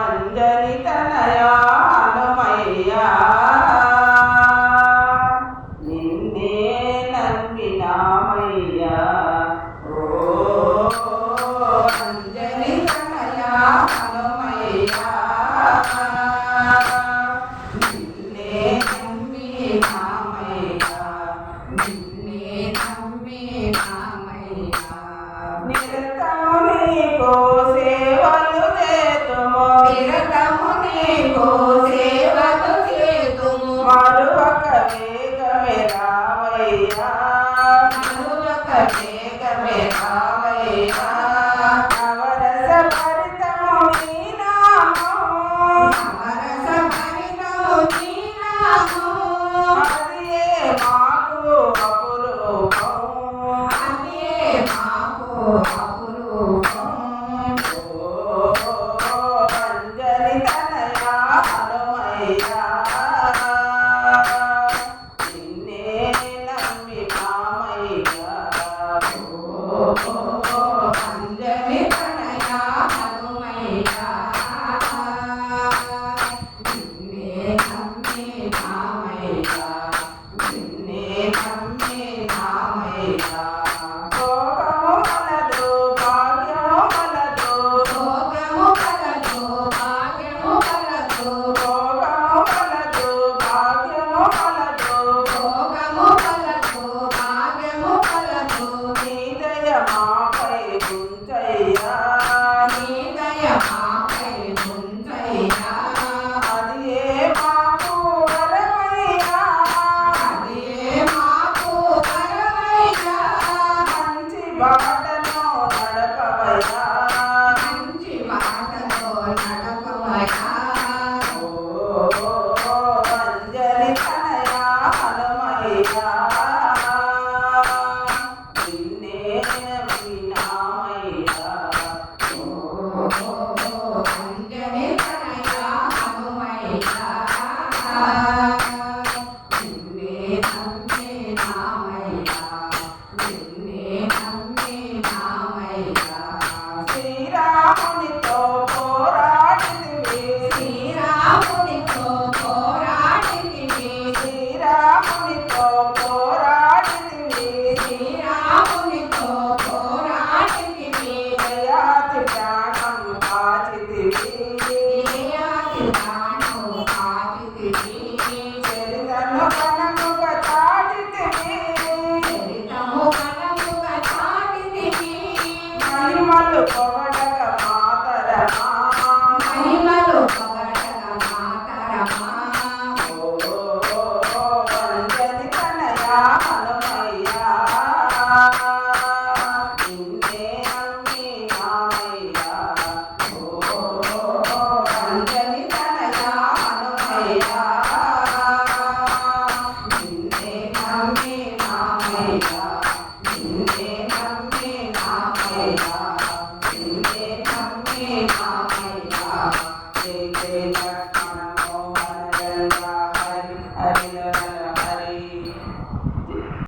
అంజని తనయా హనుమయ్యా నిన్నే నమ్మినామయ్యా అంజని తనయా హనుమయ్యా నిన్నే నమ్మినామయ్యా నిన్నే నమ్మినామయ్యా నిరతము నీకో సేవలు చేతుము నిరతము నీకో సేవలు చేతుము మరువక వేగమే రావయ్యా మరువక వేగమే రావయ్యా నవరస భరితము నీ నామము నవరస భరితము నీ నామము అదియే మాకు అపురూపము అదియే మాకు అపురూపము అంజని తనయా హనుమయ్యా నిన్నే నమ్మినామయ్యా అంజని తనయా హనుమయ్యా నిన్నే నమ్మినామయ్యా నిన్నే నమ్మినామయ్యా భోగము కలదు భాగ్యము కలదు భోగము కలదు భాగ్యము కలదు భోగము కలదు భాగ్యము కలదు భోగము కలదు భాగ్యము కలదు నీ దయ మాపై ఉంచయ్యా నీ దయ మాపై ఉంచయ్యా అదియే మాకు వరమయ్యా అదియే మాకు వరమయ్యా మంచి బాటలో నడపవయ్యా మంచి బాటలో నడపవయ్యా అంజని తనయా హనుమయ్యా నిన్నే నమ్మినామయ్యా అంజని తనయా హనుమయ్యా నిన్నే నమ్మినామయ్యా నిన్నే నమ్మినామయ్యా శ్రీరామునితో పోరాడితివి శ్రీరామునితో పోరాడితివి శ్రీరామునితో పోరాడితివి శ్రీరామునితో పోరాడితివి జయాతి ప్రాణం కాచితివి జయాతి ప్రాణం కాచితివి చరితను కనముగా చాటితివి చరితము కనముగా చాటితివి మహిమలు